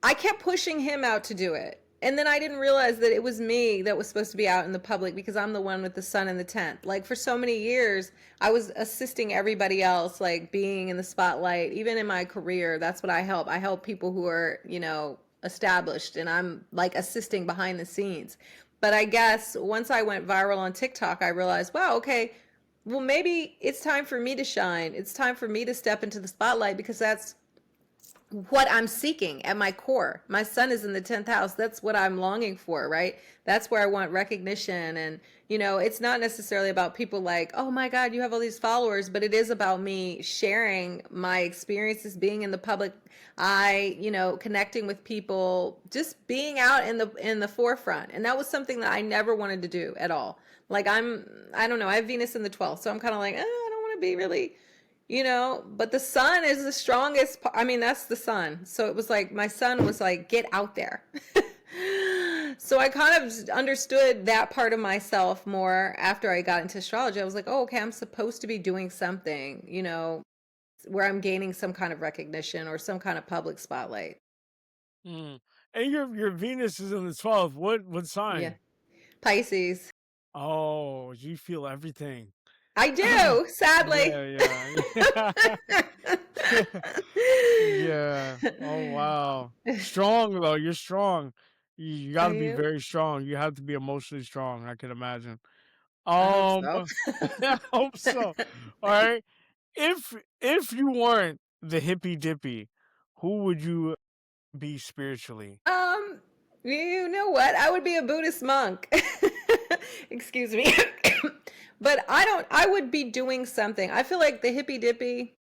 I kept pushing him out to do it. And then I didn't realize that it was me that was supposed to be out in the public because I'm the one with the sun in the tent. Like for so many years, I was assisting everybody else, like being in the spotlight. Even in my career, that's what I help. I help people who are, established, and I'm like assisting behind the scenes. But I guess once I went viral on TikTok, I realized, wow, okay, well, maybe it's time for me to shine. It's time for me to step into the spotlight because that's what I'm seeking at my core. My son is in the 10th house. That's what I'm longing for, right? That's where I want recognition. And, it's not necessarily about people like, oh my God, you have all these followers, but it is about me sharing my experiences being in the public eye, connecting with people, just being out in the forefront. And that was something that I never wanted to do at all. Like I don't know, I have Venus in the 12th. So I'm kind of like, I don't want to be really but the sun is the strongest. I mean, that's the sun. So it was like my son was like, get out there. So I kind of understood that part of myself more after I got into astrology. I was like, oh, okay, I'm supposed to be doing something, where I'm gaining some kind of recognition or some kind of public spotlight. Mm. And your Venus is in the 12th. What Yeah. sign? Pisces. Oh, you feel everything. I do, sadly. Yeah, yeah. Yeah. Oh wow. Strong though. You're strong. You got I to be am. very strong. You have to be emotionally strong. I can imagine. I hope so. I hope so. All right. If you weren't the hippy dippy, who would you be spiritually? Um, you know what? I would be a Buddhist monk. Excuse me. But I would be doing something. I feel like the hippy dippy,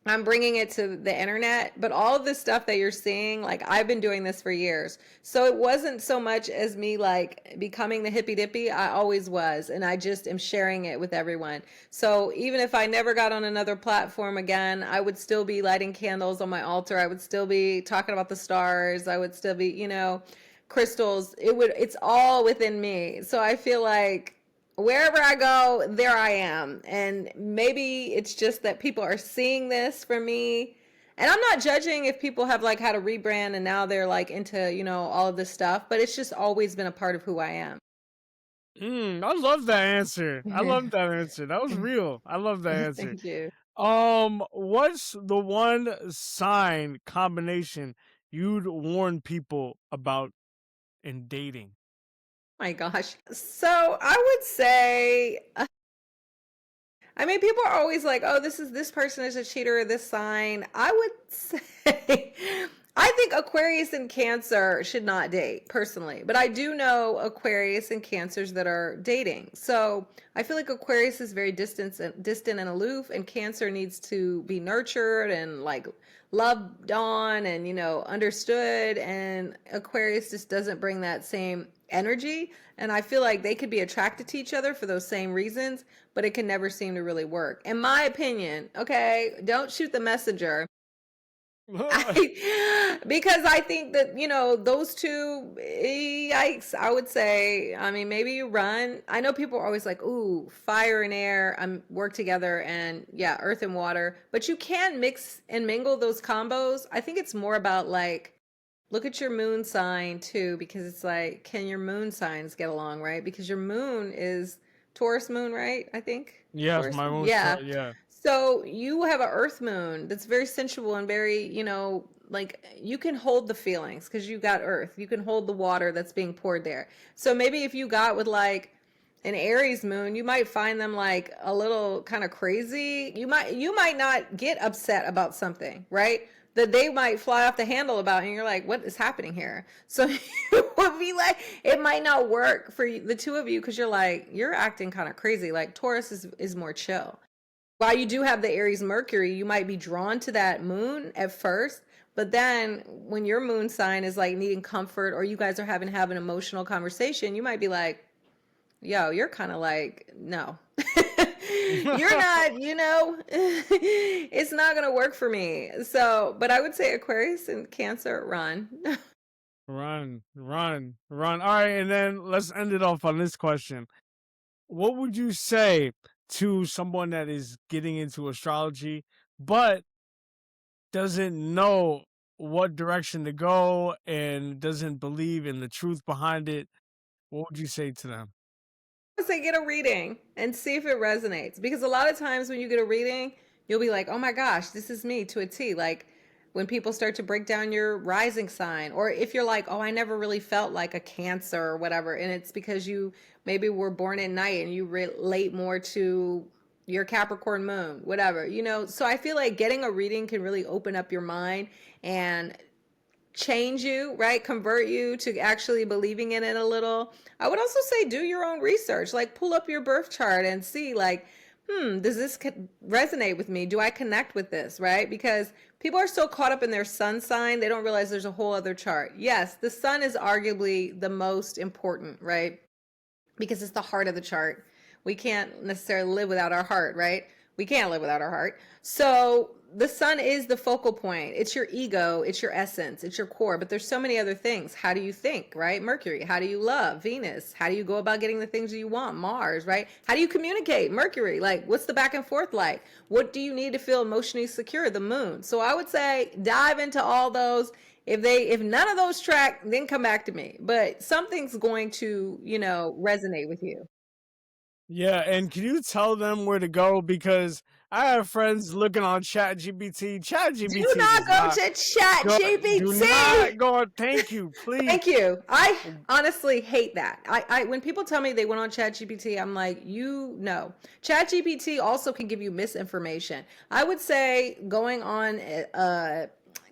I'm bringing it to the internet, but all of this stuff that you're seeing, like I've been doing this for years. So it wasn't so much as me like becoming the hippy dippy. I always was. And I just am sharing it with everyone. So even if I never got on another platform again, I would still be lighting candles on my altar. I would still be talking about the stars. I would still be, crystals. It's all within me. So I feel like wherever I go, there I am. And maybe it's just that people are seeing this from me. And I'm not judging if people have like had a rebrand and now they're like into, all of this stuff, but it's just always been a part of who I am. I love that answer. I love that answer. That was real. I love that answer. Thank you. What's the one sign combination you'd warn people about in dating? My gosh. So I would say I mean, people are always like, "Oh, this person is a cheater or this sign." I would say, I think Aquarius and Cancer should not date personally, but I do know Aquarius and Cancers that are dating. So I feel like Aquarius is very distant and aloof, and Cancer needs to be nurtured and like loved on and understood. And Aquarius just doesn't bring that same energy. And I feel like they could be attracted to each other for those same reasons, but it can never seem to really work. In my opinion, okay, don't shoot the messenger. Because I think that, those two, yikes, I would say, I mean, maybe you run. I know people are always like, ooh, fire and air, work together, and yeah, earth and water, but you can mix and mingle those combos. I think it's more about like, look at your moon sign too, because it's like, can your moon signs get along, right? Because your moon is Taurus moon, right? I think Yes, Taurus my moon. own. Yeah. Yeah. So you have an earth moon that's very sensual and very, like you can hold the feelings because you got earth. You can hold the water that's being poured there. So maybe if you got with like an Aries moon, you might find them like a little kind of crazy. You might not get upset about something, right? That they might fly off the handle about, and you're like, what is happening here? So you would be like, it might not work for the two of you because you're like, you're acting kind of crazy. Like Taurus is more chill. While you do have the Aries Mercury, you might be drawn to that moon at first, but then when your moon sign is like needing comfort or you guys are having to have an emotional conversation, you might be like, yo, you're kind of like, no. You're not, it's not going to work for me. So, but I would say Aquarius and Cancer, run. Run, run, run. All right, and then let's end it off on this question. What would you say to someone that is getting into astrology but doesn't know what direction to go and doesn't believe in the truth behind it? What would you say to them? Say get a reading and see if it resonates, because a lot of times when you get a reading you'll be like, oh my gosh, this is me to a T. Like when people start to break down your rising sign, or if you're like, oh, I never really felt like a Cancer or whatever, and it's because you maybe were born at night and you relate more to your Capricorn moon, whatever, so I feel like getting a reading can really open up your mind and change you, right? Convert you to actually believing in it a little. I would also say do your own research, like pull up your birth chart and see like, does this resonate with me? Do I connect with this, right? Because people are so caught up in their sun sign, they don't realize there's a whole other chart. Yes, the sun is arguably the most important, right? Because it's the heart of the chart. We can't necessarily live without our heart, right? We can't live without our heart. So the sun is the focal point. It's your ego, it's your essence, it's your core, but there's so many other things. How do you think, right? Mercury. How do you love? Venus. How do you go about getting the things you want? Mars, right? How do you communicate? Mercury. Like, what's the back and forth like? What do you need to feel emotionally secure? The moon. So I would say dive into all those. If none of those track, then come back to me. But something's going to, resonate with you. Yeah, and can you tell them where to go? Because I have friends looking on Chat GPT. Chat Do GPT not does go not to Chat go. Do not GPT. go on. Thank you, please. Thank you. I honestly hate that. I when people tell me they went on ChatGPT, I'm like, you know. ChatGPT also can give you misinformation. I would say going on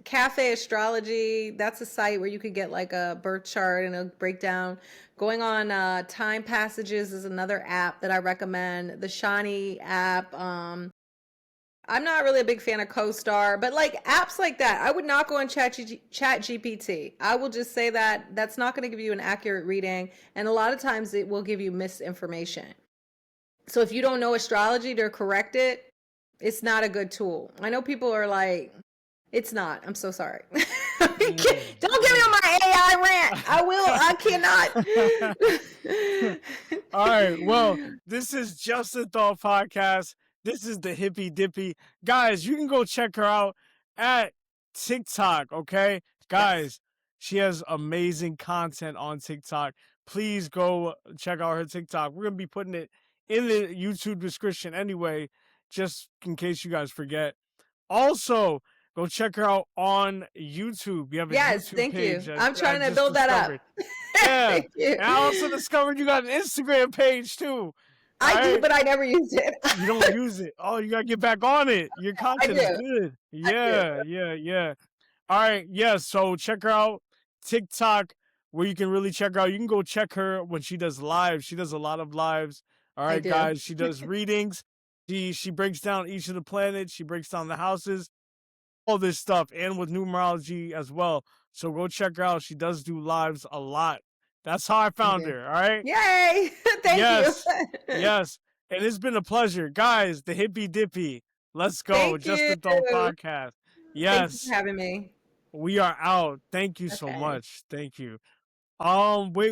Cafe Astrology, that's a site where you could get like a birth chart and a breakdown. Going on Time Passages is another app that I recommend. The Shani app. I'm not really a big fan of CoStar, but like apps like that, I would not go on Chat GPT. I will just say that that's not going to give you an accurate reading, and a lot of times it will give you misinformation. So if you don't know astrology to correct it, it's not a good tool. I know people are like, it's not. I'm so sorry. Don't get me on my AI rant. I cannot. All right. Well, this is Just a Thought podcast. This is the Hippy Dippy. Guys, you can go check her out at TikTok, okay? Guys, Yes. she has amazing content on TikTok. Please go check out her TikTok. We're going to be putting it in the YouTube description anyway, just in case you guys forget. Also, go check her out on YouTube. You have a Yes, YouTube thank page you. that I'm I trying to just build that up. discovered. Yeah. Thank you. And I also discovered you got an Instagram page too. All I do, right. but I never used it. You don't use it. Oh, you gotta get back on it. Your I content is do. good. I do. Yeah, yeah, yeah. All right, yeah. So check her out, TikTok, where you can really check her out. You can go check her when she does lives. She does a lot of lives. All I right, do. guys. She does readings. She breaks down each of the planets. She breaks down the houses, all this stuff, and with numerology as well. So go check her out. She does do lives a lot. That's how I I found do. her. All right. Yay! Thank you. Yes, yes. And it's been a pleasure. Guys, the hippy dippy. Let's go. Thank Just you. the Thought Podcast. Thank you for Yes, having me. we are out. Thank you so Okay. much. Thank you. Wait.